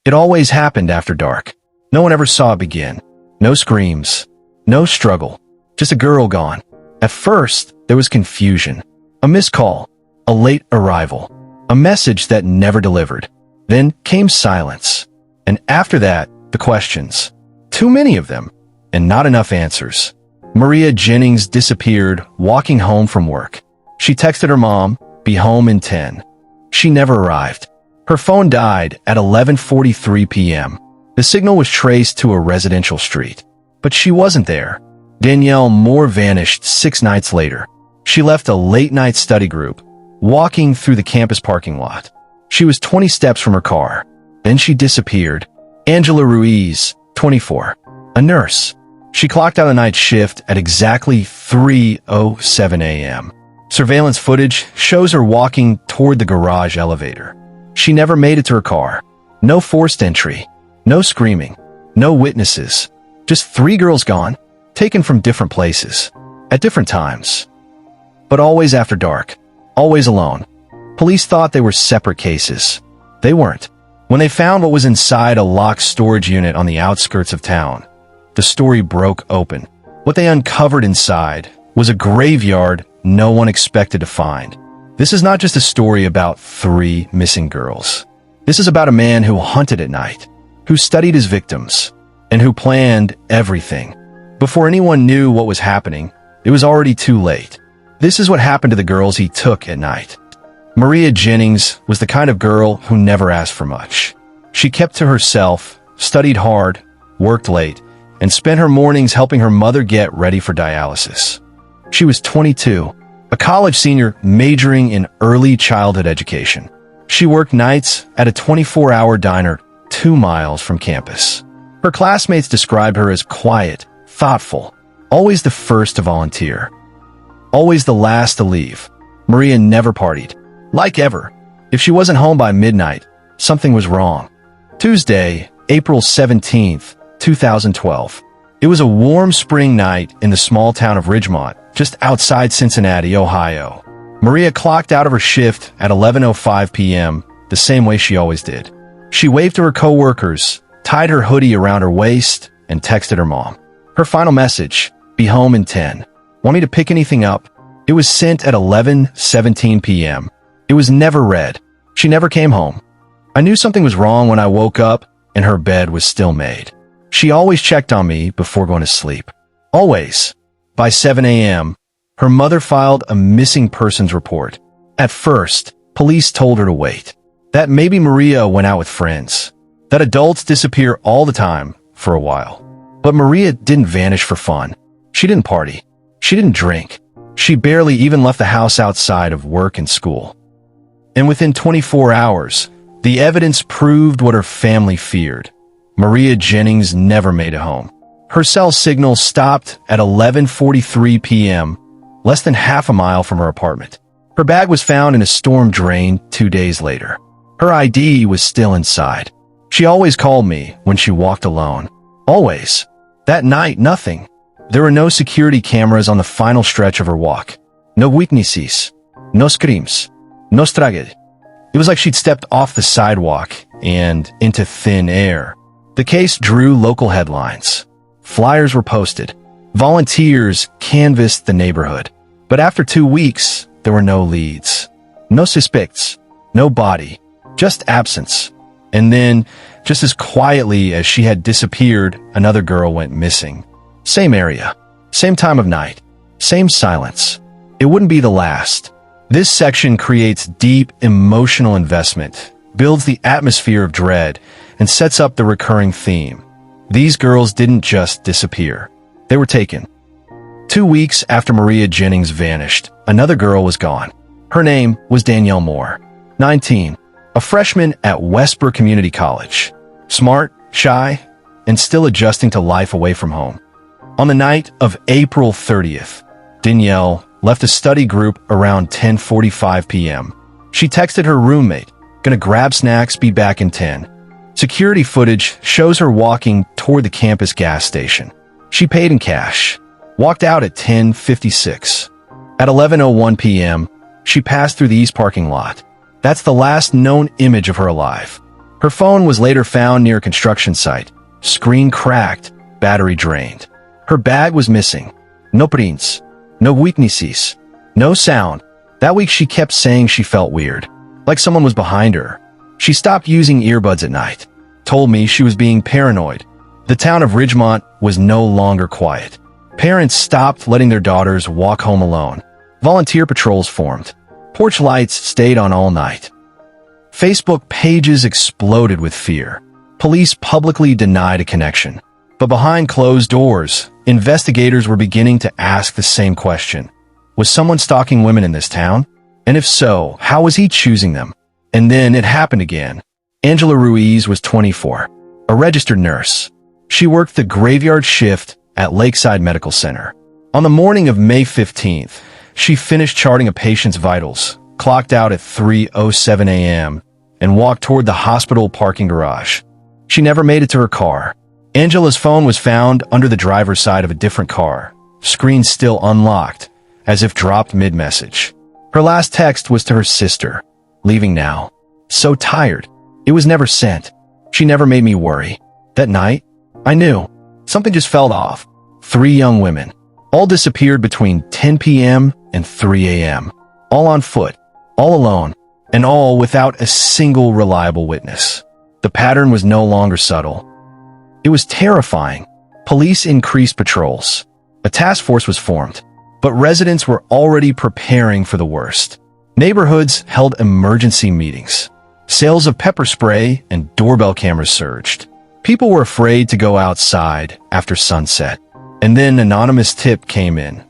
It always happened after dark. No one ever saw it begin. No screams. No struggle. Just a girl gone. At first, there was confusion. A missed call. A late arrival. A message that never delivered. Then came silence. And after that, the questions. Too many of them, and not enough answers. Maria Jennings disappeared walking home from work. She texted her mom, "Be home in 10." She never arrived. Her phone died at 11:43 p.m. The signal was traced to a residential street. But she wasn't there. Danielle Moore vanished 6 nights later. She left a late-night study group, walking through the campus parking lot. She was 20 steps from her car. Then she disappeared. Angela Ruiz, 24, a nurse. She clocked out a night shift at exactly 3:07 a.m. Surveillance footage shows her walking toward the garage elevator. She never made it to her car. No forced entry. No screaming. No witnesses. Just 3 girls gone, taken from different places, at different times. But always after dark. Always alone. Police thought they were separate cases. They weren't. When they found what was inside a locked storage unit on the outskirts of town, the story broke open. What they uncovered inside was a graveyard no one expected to find. This is not just a story about 3 missing girls. This is about a man who hunted at night, who studied his victims, and who planned everything. Before anyone knew what was happening, it was already too late. This is what happened to the girls he took at night. Maria Jennings was the kind of girl who never asked for much. She kept to herself, studied hard, worked late, and spent her mornings helping her mother get ready for dialysis. She was 22, a college senior majoring in early childhood education. She worked nights at a 24-hour diner 2 miles from campus. Her classmates described her as quiet, thoughtful, always the first to volunteer, always the last to leave. Maria never partied. Like ever, if she wasn't home by midnight, something was wrong. Tuesday, April 17th, 2012. It was a warm spring night in the small town of Ridgemont, just outside Cincinnati, Ohio. Maria clocked out of her shift at 11:05 p.m., the same way she always did. She waved to her coworkers, tied her hoodie around her waist, and texted her mom. Her final message, "Be home in 10. Want me to pick anything up?" It was sent at 11:17 p.m. It was never read. She never came home. I knew something was wrong when I woke up and her bed was still made. She always checked on me before going to sleep. Always. By 7 a.m., her mother filed a missing persons report. At first, police told her to wait. That maybe Maria went out with friends. That adults disappear all the time for a while. But Maria didn't vanish for fun. She didn't party. She didn't drink. She barely even left the house outside of work and school. And within 24 hours, the evidence proved what her family feared. Maria Jennings never made it home. Her cell signal stopped at 11:43 p.m., less than half a mile from her apartment. Her bag was found in a storm drain 2 days later. Her ID was still inside. She always called me when she walked alone. Always. That night, nothing. There were no security cameras on the final stretch of her walk. No witnesses. No screams. No struggle. It was like she'd stepped off the sidewalk and into thin air. The case drew local headlines. Flyers were posted. Volunteers canvassed the neighborhood. But after 2 weeks, there were no leads. No suspects. No body. Just absence. And then, just as quietly as she had disappeared, another girl went missing. Same area. Same time of night. Same silence. It wouldn't be the last. This section creates deep emotional investment, builds the atmosphere of dread, and sets up the recurring theme. These girls didn't just disappear. They were taken. 2 weeks after Maria Jennings vanished, another girl was gone. Her name was Danielle Moore, 19, a freshman at Westbrook Community College. Smart, shy, and still adjusting to life away from home. On the night of April 30th, Danielle left a study group around 10:45 p.m. She texted her roommate, "Gonna grab snacks, be back in 10. Security footage shows her walking toward the campus gas station. She paid in cash, walked out at 10:56. At 11:01 p.m., she passed through the east parking lot. That's the last known image of her alive. Her phone was later found near a construction site. Screen cracked, battery drained. Her bag was missing. No prints, no witnesses, no sound. That week she kept saying she felt weird, like someone was behind her. She stopped using earbuds at night, told me she was being paranoid. The town of Ridgemont was no longer quiet. Parents stopped letting their daughters walk home alone. Volunteer patrols formed. Porch lights stayed on all night. Facebook pages exploded with fear. Police publicly denied a connection. But behind closed doors, investigators were beginning to ask the same question. Was someone stalking women in this town? And if so, how was he choosing them? And then it happened again. Angela Ruiz was 24, a registered nurse. She worked the graveyard shift at Lakeside Medical Center. On the morning of May 15th, she finished charting a patient's vitals, clocked out at 3:07 a.m., and walked toward the hospital parking garage. She never made it to her car. Angela's phone was found under the driver's side of a different car, screen still unlocked, as if dropped mid-message. Her last text was to her sister, leaving now. So tired. It was never sent. She never made me worry. That night, I knew. Something just felt off. 3 young women. All disappeared between 10 p.m. and 3 a.m. All on foot. All alone. And all without a single reliable witness. The pattern was no longer subtle. It was terrifying. Police increased patrols. A task force was formed. But residents were already preparing for the worst. Neighborhoods held emergency meetings. Sales of pepper spray and doorbell cameras surged. People were afraid to go outside after sunset. And then an anonymous tip came in.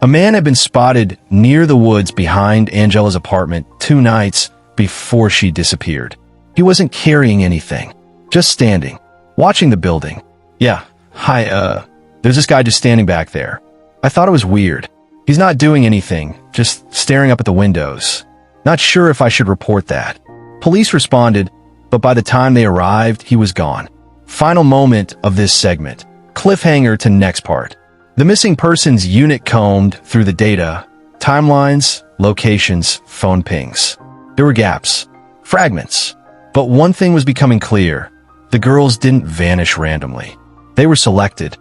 A man had been spotted near the woods behind Angela's apartment 2 nights before she disappeared. He wasn't carrying anything, just standing, watching the building. Yeah, hi, there's this guy just standing back there. I thought it was weird. He's not doing anything, just staring up at the windows. Not sure if I should report that. Police responded, but by the time they arrived, he was gone. Final moment of this segment. Cliffhanger to next part. The missing persons unit combed through the data, timelines, locations, phone pings. There were gaps, fragments. But one thing was becoming clear. The girls didn't vanish randomly. They were selected.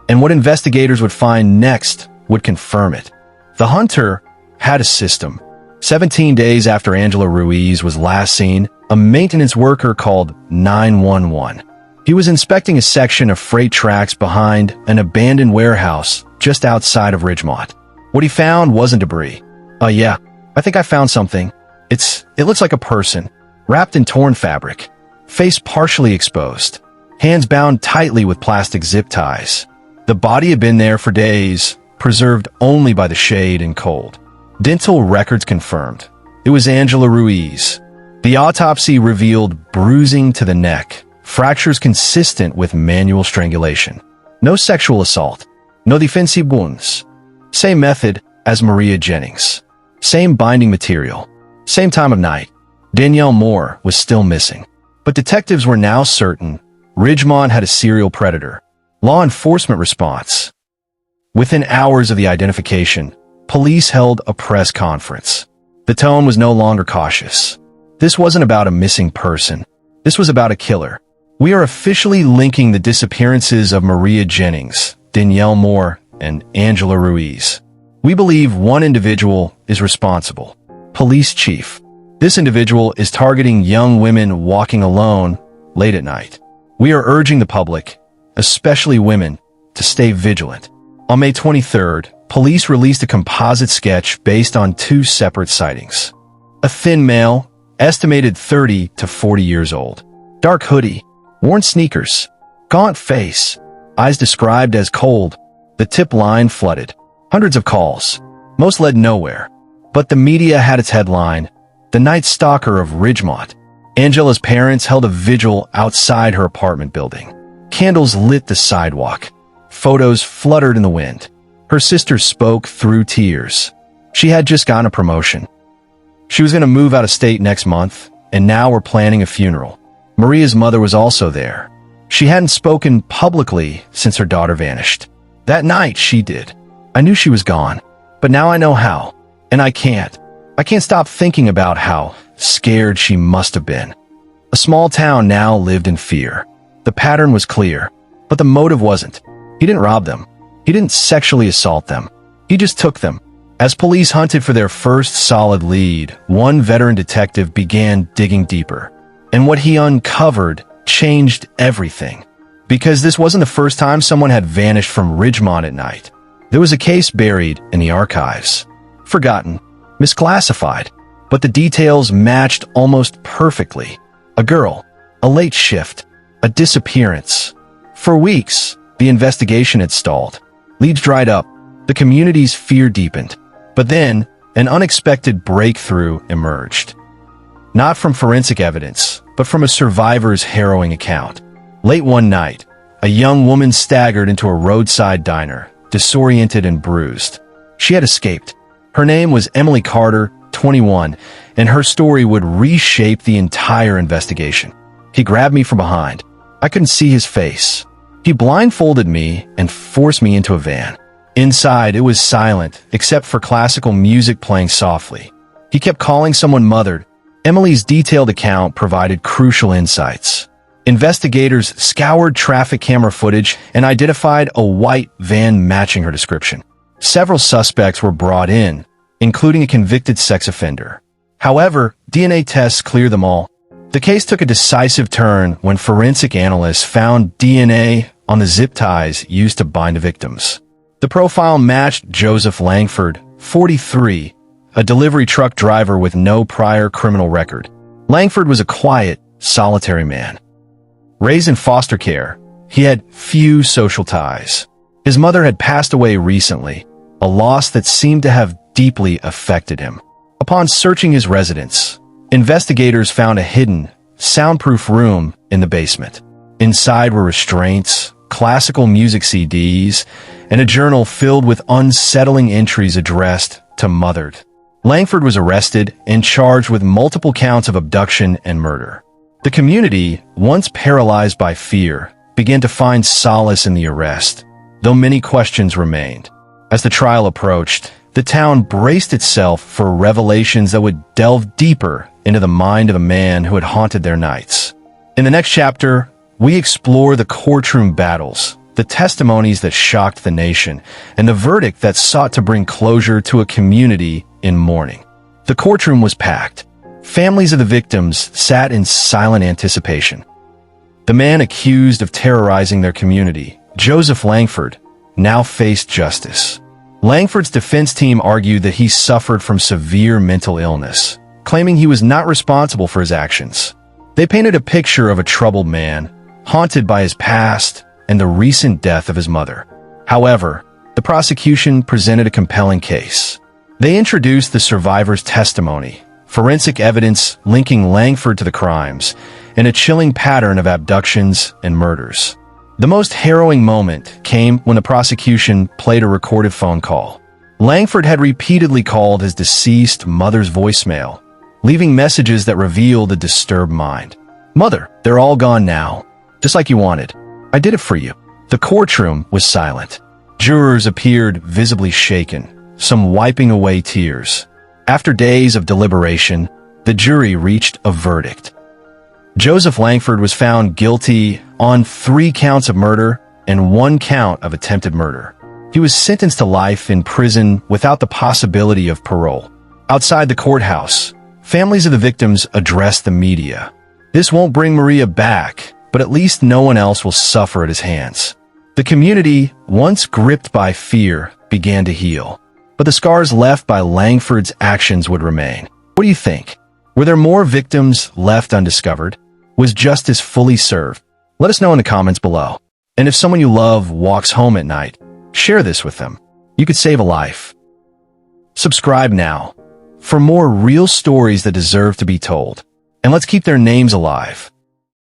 And what investigators would find next would confirm it. The hunter had a system. 17 days after Angela Ruiz was last seen, a maintenance worker called 911. He was inspecting a section of freight tracks behind an abandoned warehouse just outside of Ridgemont. What he found wasn't debris. Yeah, I think I found something. It looks like a person, wrapped in torn fabric, face partially exposed, hands bound tightly with plastic zip ties. The body had been there for days, preserved only by the shade and cold. Dental records confirmed. It was Angela Ruiz. The autopsy revealed bruising to the neck, fractures consistent with manual strangulation. No sexual assault. No defensive wounds. Same method as Maria Jennings. Same binding material. Same time of night. Danielle Moore was still missing. But detectives were now certain Ridgemont had a serial predator. Law enforcement response. Within hours of the identification, police held a press conference. The tone was no longer cautious. This wasn't about a missing person. This was about a killer. We are officially linking the disappearances of Maria Jennings, Danielle Moore, and Angela Ruiz. We believe one individual is responsible. Police chief. This individual is targeting young women walking alone late at night. We are urging the public, especially women, to stay vigilant. On May 23rd, police released a composite sketch based on 2 separate sightings. A thin male, estimated 30 to 40 years old. Dark hoodie, worn sneakers, gaunt face, eyes described as cold. The tip line flooded. Hundreds of calls. Most led nowhere. But the media had its headline, "The Night Stalker of Ridgemont." Angela's parents held a vigil outside her apartment building. Candles lit the sidewalk. Photos fluttered in the wind. Her sister spoke through tears. She had just gotten a promotion. She was going to move out of state next month, and now we're planning a funeral. Maria's mother was also there. She hadn't spoken publicly since her daughter vanished. That night, she did. I knew she was gone, but now I know how. And I can't stop thinking about how scared she must have been. A small town now lived in fear. The pattern was clear, but the motive wasn't. He didn't rob them. He didn't sexually assault them. He just took them. As police hunted for their first solid lead, one veteran detective began digging deeper. And what he uncovered changed everything. Because this wasn't the first time someone had vanished from Ridgemont at night. There was a case buried in the archives. Forgotten, misclassified, but the details matched almost perfectly. A girl, a late shift, a disappearance. For weeks, the investigation had stalled. Leads dried up. The community's fear deepened. But then, an unexpected breakthrough emerged. Not from forensic evidence, but from a survivor's harrowing account. Late one night, a young woman staggered into a roadside diner, disoriented and bruised. She had escaped. Her name was Emily Carter, 21, and her story would reshape the entire investigation. He grabbed me from behind. I couldn't see his face. He blindfolded me and forced me into a van. Inside, it was silent, except for classical music playing softly. He kept calling someone mother. Emily's detailed account provided crucial insights. Investigators scoured traffic camera footage and identified a white van matching her description. Several suspects were brought in, including a convicted sex offender. However, DNA tests cleared them all. The case took a decisive turn when forensic analysts found DNA on the zip ties used to bind the victims. The profile matched Joseph Langford, 43, a delivery truck driver with no prior criminal record. Langford was a quiet, solitary man. Raised in foster care, he had few social ties. His mother had passed away recently, a loss that seemed to have deeply affected him. Upon searching his residence, investigators found a hidden, soundproof room in the basement. Inside were restraints, classical music CDs, and a journal filled with unsettling entries addressed to Mothered. Langford was arrested and charged with multiple counts of abduction and murder. The community, once paralyzed by fear, began to find solace in the arrest, though many questions remained. As the trial approached, the town braced itself for revelations that would delve deeper into the mind of a man who had haunted their nights. In the next chapter, we explore the courtroom battles, the testimonies that shocked the nation, and the verdict that sought to bring closure to a community in mourning. The courtroom was packed. Families of the victims sat in silent anticipation. The man accused of terrorizing their community, Joseph Langford, now faced justice. Langford's defense team argued that he suffered from severe mental illness, claiming he was not responsible for his actions. They painted a picture of a troubled man, haunted by his past and the recent death of his mother. However, the prosecution presented a compelling case. They introduced the survivor's testimony, forensic evidence linking Langford to the crimes, and a chilling pattern of abductions and murders. The most harrowing moment came when the prosecution played a recorded phone call. Langford had repeatedly called his deceased mother's voicemail, leaving messages that revealed a disturbed mind. "Mother, they're all gone now. Just like you wanted. I did it for you." The courtroom was silent. Jurors appeared visibly shaken, some wiping away tears. After days of deliberation, the jury reached a verdict. Joseph Langford was found guilty on 3 counts of murder and 1 count of attempted murder. He was sentenced to life in prison without the possibility of parole. Outside the courthouse, families of the victims addressed the media. "This won't bring Maria back, but at least no one else will suffer at his hands." The community, once gripped by fear, began to heal. But the scars left by Langford's actions would remain. What do you think? Were there more victims left undiscovered? Was justice fully served? Let us know in the comments below. And if someone you love walks home at night, share this with them. You could save a life. Subscribe now for more real stories that deserve to be told. And let's keep their names alive.